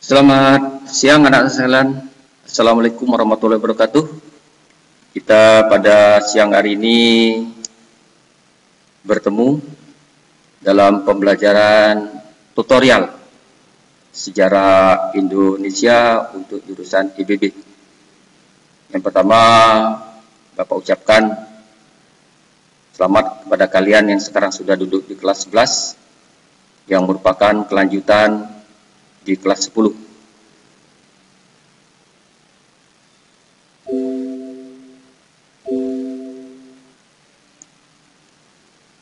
Selamat siang anak sekalian. Assalamualaikum warahmatullahi wabarakatuh. Kita pada siang hari ini bertemu dalam pembelajaran tutorial sejarah Indonesia untuk jurusan IBB. Yang pertama, Bapak ucapkan selamat kepada kalian yang sekarang sudah duduk di kelas 11 yang merupakan kelanjutan di kelas 10.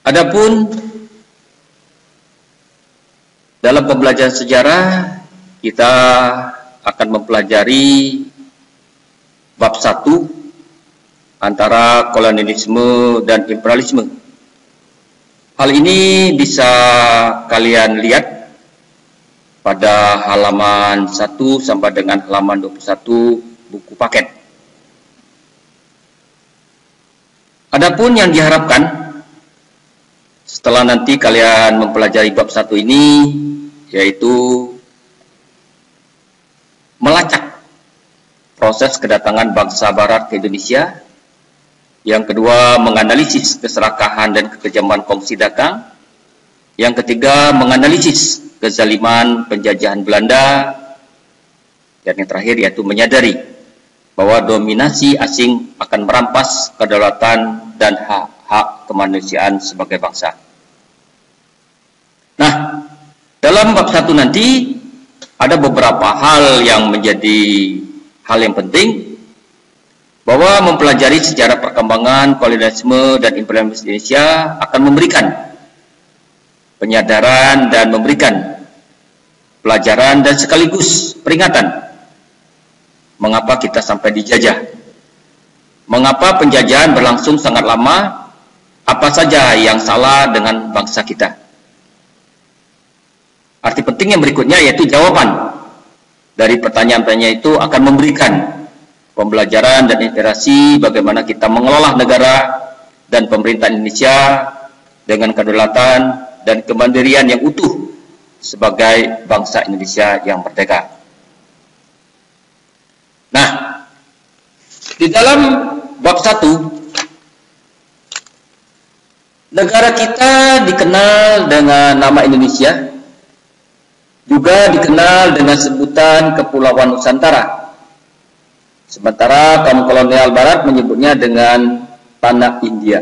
Adapun dalam pembelajaran sejarah kita akan mempelajari bab 1 antara kolonialisme dan imperialisme. Hal ini bisa kalian lihat pada halaman 1 sampai dengan halaman 21 buku paket. Adapun yang diharapkan setelah nanti kalian mempelajari bab 1 ini, yaitu melacak proses kedatangan bangsa Barat ke Indonesia. Yang kedua, menganalisis keserakahan dan kekejaman kongsi datang. Yang ketiga, menganalisis kezaliman penjajahan Belanda. Dan yang terakhir yaitu menyadari bahwa dominasi asing akan merampas kedaulatan dan hak-hak kemanusiaan sebagai bangsa. Nah, dalam bab 1 nanti ada beberapa hal yang menjadi hal yang penting, bahwa mempelajari sejarah perkembangan kolonialisme dan imperialisme Indonesia akan memberikan penyadaran dan memberikan pelajaran dan sekaligus peringatan mengapa kita sampai dijajah, mengapa penjajahan berlangsung sangat lama, apa saja yang salah dengan bangsa kita. Arti penting yang berikutnya yaitu jawaban dari pertanyaan-pertanyaan itu akan memberikan pembelajaran dan inspirasi bagaimana kita mengelola negara dan pemerintahan Indonesia dengan kedaulatan dan kemandirian yang utuh sebagai bangsa Indonesia yang merdeka. Nah, di dalam bab 1, negara kita dikenal dengan nama Indonesia, juga dikenal dengan sebutan Kepulauan Nusantara. Sementara kaum kolonial Barat menyebutnya dengan Tanah India.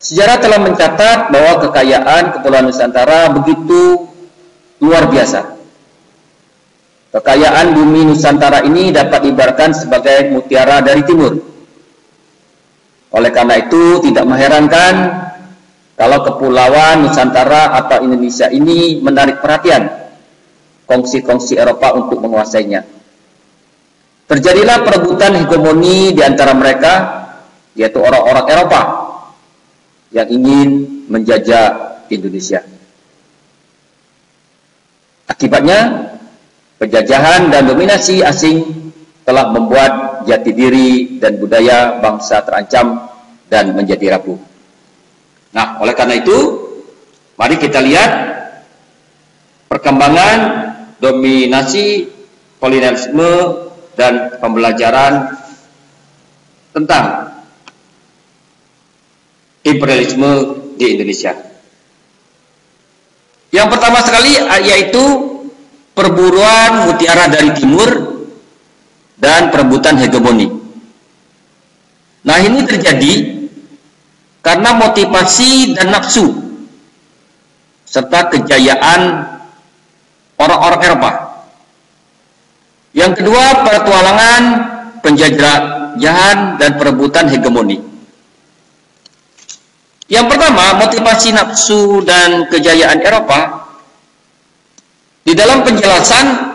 Sejarah telah mencatat bahwa kekayaan Kepulauan Nusantara begitu luar biasa. Kekayaan bumi Nusantara ini dapat diibaratkan sebagai mutiara dari timur. Oleh karena itu, tidak mengherankan kalau Kepulauan Nusantara atau Indonesia ini menarik perhatian kongsi-kongsi Eropa untuk menguasainya. Terjadilah perebutan hegemoni di antara mereka, yaitu orang-orang Eropa yang ingin menjajah Indonesia. Akibatnya, penjajahan dan dominasi asing telah membuat jati diri dan budaya bangsa terancam dan menjadi rapuh. Nah, oleh karena itu, mari kita lihat perkembangan dominasi kolonialisme dan pembelajaran tentang imperialisme di Indonesia. Yang pertama sekali yaitu perburuan mutiara dari timur dan perebutan hegemoni. Nah, ini terjadi karena motivasi dan nafsu serta kejayaan orang-orang Eropa. Yang kedua, petualangan, penjajahan dan perebutan hegemoni. Yang pertama, motivasi nafsu dan kejayaan Eropa. Di dalam penjelasan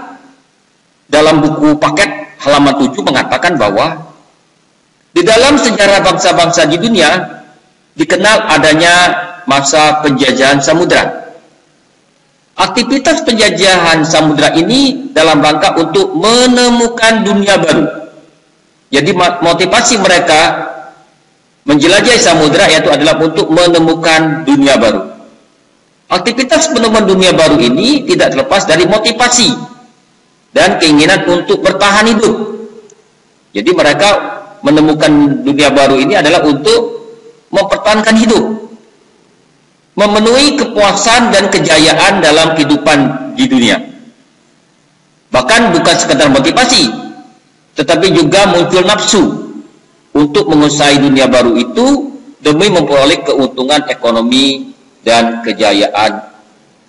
dalam buku paket halaman 7 mengatakan bahwa di dalam sejarah bangsa-bangsa di dunia dikenal adanya masa penjajahan samudra. Aktivitas penjajahan samudra ini dalam rangka untuk menemukan dunia baru. Jadi motivasi mereka menjelajahi samudra yaitu adalah untuk menemukan dunia baru. Aktivitas penemuan dunia baru ini tidak terlepas dari motivasi dan keinginan untuk bertahan hidup. Jadi mereka menemukan dunia baru ini adalah untuk mempertahankan hidup, memenuhi kepuasan dan kejayaan dalam kehidupan di dunia. Bahkan bukan sekadar motivasi, tetapi juga muncul nafsu untuk menguasai dunia baru itu demi memperoleh keuntungan ekonomi dan kejayaan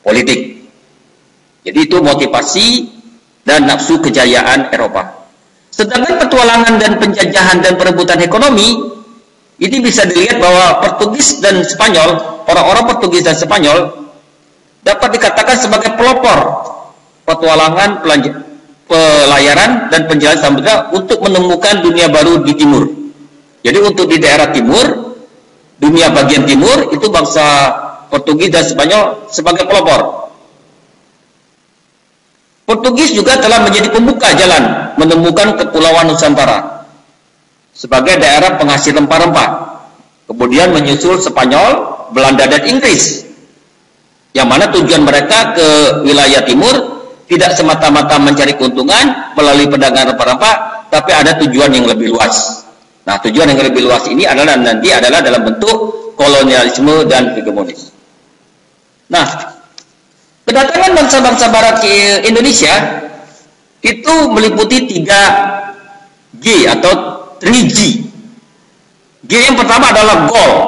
politik. Jadi itu motivasi dan nafsu kejayaan Eropa. Sedangkan petualangan dan penjajahan dan perebutan ekonomi ini bisa dilihat bahwa Portugis dan Spanyol, orang-orang Portugis dan Spanyol dapat dikatakan sebagai pelopor petualangan, pelayaran dan penjelajahan samudera untuk menemukan dunia baru di timur. Jadi untuk di daerah timur, dunia bagian timur itu bangsa Portugis dan Spanyol sebagai pelopor. Portugis juga telah menjadi pembuka jalan menemukan kepulauan Nusantara sebagai daerah penghasil rempah-rempah. Kemudian menyusul Spanyol, Belanda dan Inggris, yang mana tujuan mereka ke wilayah timur tidak semata-mata mencari keuntungan melalui perdagangan rempah-rempah, tapi ada tujuan yang lebih luas. Nah, tujuan yang lebih luas ini adalah nanti adalah dalam bentuk kolonialisme dan hegemonis. Nah, kedatangan bangsa-bangsa barat ke Indonesia itu meliputi 3G atau 3G. G yang pertama adalah gold,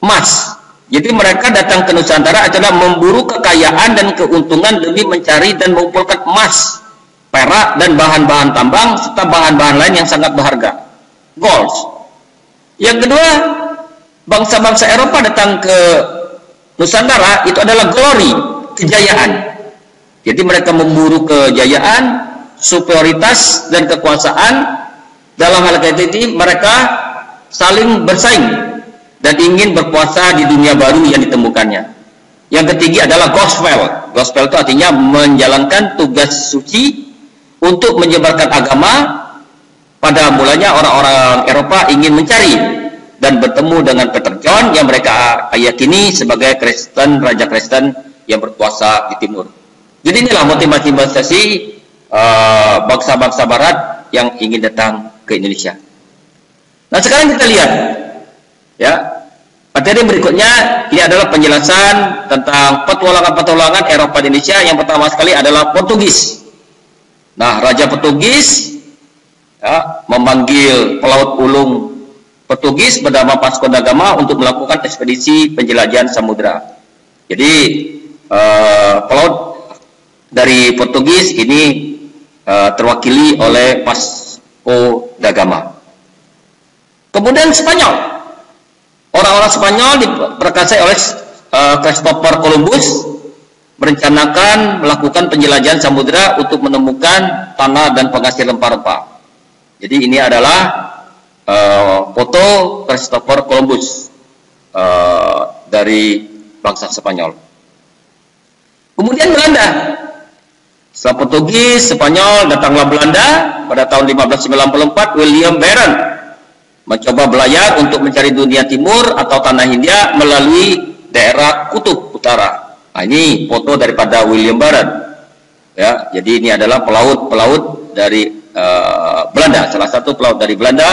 emas. Jadi mereka datang ke Nusantara adalah memburu kekayaan dan keuntungan demi mencari dan mengumpulkan emas, perak dan bahan-bahan tambang serta bahan-bahan lain yang sangat berharga. Gold. Yang kedua, bangsa-bangsa Eropa datang ke Nusantara itu adalah glory, kejayaan. Jadi mereka memburu kejayaan, superioritas dan kekuasaan. Dalam hal ini mereka saling bersaing dan ingin berkuasa di dunia baru yang ditemukannya. Yang ketiga adalah gospel. Gospel itu artinya menjalankan tugas suci untuk menyebarkan agama. Pada mulanya orang-orang Eropa ingin mencari dan bertemu dengan Peter John yang mereka yakini sebagai Kristen, Raja Kristen yang berkuasa di timur. Jadi inilah motivasi bangsa-bangsa barat yang ingin datang ke Indonesia. Nah, sekarang kita lihat ya, materi berikutnya ini adalah penjelasan tentang petualangan-petualangan Eropa di Indonesia. Yang pertama sekali adalah Portugis. Nah, Raja Portugis ya, memanggil pelaut ulung Portugis bernama Vasco da Gama untuk melakukan ekspedisi penjelajahan samudera. Jadi pelaut dari Portugis ini terwakili oleh Vasco da Gama. Kemudian Spanyol, orang-orang Spanyol diperkasai oleh Christopher Columbus merencanakan melakukan penjelajahan samudera untuk menemukan tanah dan penghasil rempah-rempah. Jadi ini adalah foto Christopher Columbus dari bangsa Spanyol. Kemudian Belanda. Setelah Portugis, Spanyol, datanglah Belanda pada tahun 1594. William Barron mencoba belayar untuk mencari dunia timur atau tanah Hindia melalui daerah kutub utara. Nah, ini foto daripada William Barron. Ya, jadi ini adalah pelaut dari Belanda, salah satu pelaut dari Belanda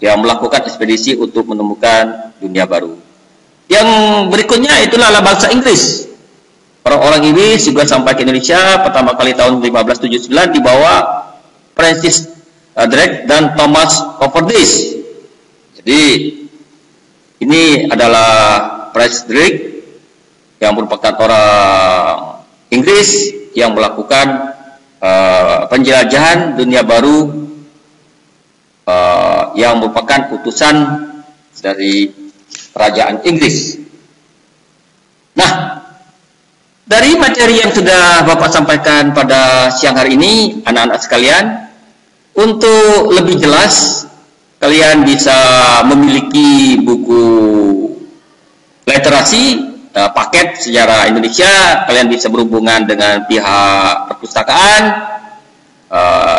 yang melakukan ekspedisi untuk menemukan dunia baru. Yang berikutnya itulah bangsa Inggris. Orang-orang Inggris juga sampai ke Indonesia pertama kali tahun 1579 di bawah Francis Drake dan Thomas Copperfield. Jadi ini adalah Francis Drake yang merupakan orang Inggris yang melakukan penjelajahan dunia baru yang merupakan utusan dari kerajaan Inggris. Nah, dari materi yang sudah Bapak sampaikan pada siang hari ini, anak-anak sekalian, untuk lebih jelas kalian bisa memiliki buku literasi paket sejarah Indonesia. Kalian bisa berhubungan dengan pihak perpustakaan,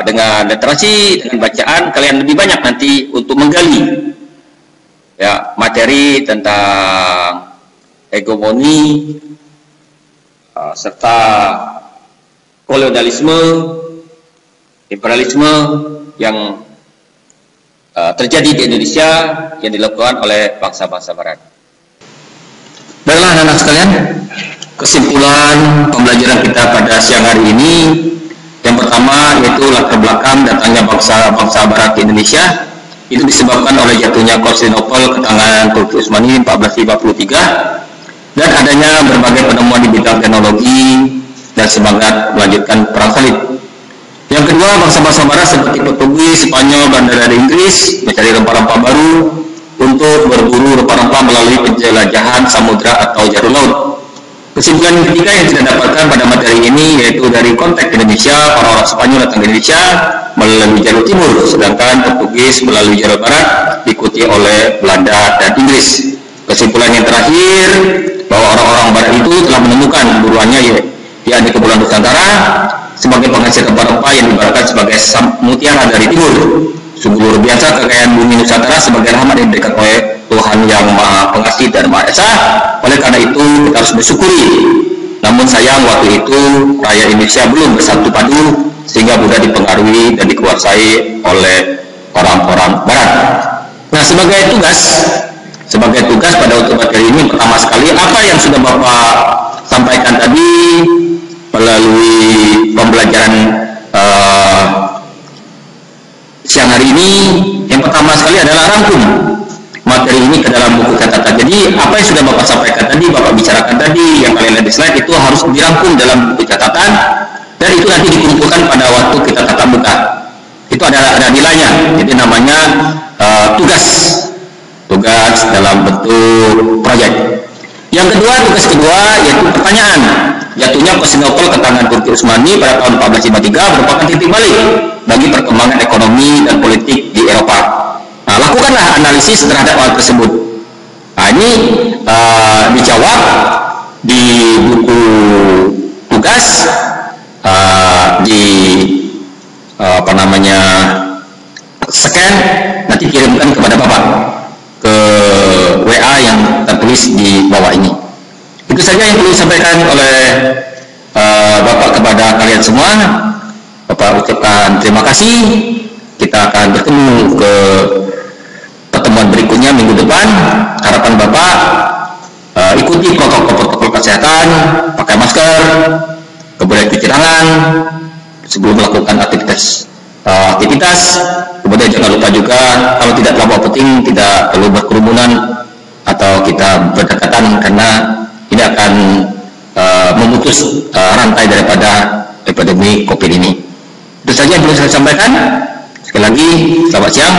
dengan literasi, dengan bacaan. Kalian lebih banyak nanti untuk menggali ya materi tentang hegemoni, serta kolonialisme, imperialisme yang terjadi di Indonesia yang dilakukan oleh bangsa-bangsa Barat. Baiklah anak-anak sekalian, kesimpulan pembelajaran kita pada siang hari ini, yang pertama yaitu latar belakang datangnya bangsa-bangsa Barat di Indonesia itu disebabkan oleh jatuhnya Konstantinopel ke tangan Turki Utsmani 1453 dan adanya berbagai penemuan di bidang teknologi dan semangat melanjutkan perang salib. Yang kedua, bangsa-bangsa Barat seperti Portugis, Spanyol, Belanda, dan Inggris mencari rempah-rempah baru untuk berburu rempah-rempah melalui penjelajahan samudra atau jalur laut. Kesimpulan yang ketiga yang tidak dapatkan pada materi ini yaitu dari konteks Indonesia, orang-orang Spanyol datang ke Indonesia melalui jalur timur, sedangkan Portugis melalui jalur barat diikuti oleh Belanda dan Inggris. Kesimpulan yang terakhir bahwa orang-orang Barat itu telah menemukan buruannya yakni Kepulauan Nusantara sebagai penghasil rempah-rempah yang diibaratkan sebagai mutiara dari timur. Sungguh luar biasa kekayaan bumi Nusantara sebagai rahmat yang diberikan oleh Tuhan yang Maha Pengasih dan Maha Esa. Oleh karena itu kita harus bersyukuri. Namun sayang waktu itu rakyat Indonesia belum bersatu padu sehingga mudah dipengaruhi dan dikuasai oleh orang-orang Barat. Nah, sebagai tugas pada untuk materi ini, pertama sekali apa yang sudah Bapak sampaikan tadi melalui pembelajaran siang hari ini, yang pertama sekali adalah rangkum materi ini ke dalam buku catatan. Jadi apa yang sudah Bapak sampaikan tadi, Bapak bicarakan tadi, yang kalian lihat di slide itu harus dirangkum dalam buku catatan dan itu nanti dikumpulkan pada waktu kita tatap muka. Itu ada nilainya. Jadi namanya tugas dalam bentuk proyek. Yang kedua, tugas kedua yaitu pertanyaan. Jatuhnya Konstantinopel ke tangan Turki Utsmani pada tahun 1453 merupakan titik balik bagi perkembangan ekonomi dan politik di Eropa. Nah, lakukanlah analisis terhadap hal tersebut. Nah, ini dijawab di buku tugas scan nanti kirimkan kepada Bapak ke WA yang tertulis di bawah ini. Itu saja yang perlu disampaikan oleh Bapak kepada kalian semua. Bapak ucapkan terima kasih. Kita akan bertemu ke pertemuan berikutnya minggu depan. Harapan Bapak ikuti protokol kesehatan, pakai masker, kemudian cuci tangan sebelum melakukan aktivitas. Kemudian jangan lupa juga kalau tidak terlalu penting tidak perlu berkerumunan atau kita berdekatan karena ini akan memutus rantai daripada epidemi COVID ini. Itu saja yang perlu saya sampaikan. Sekali lagi, selamat siang.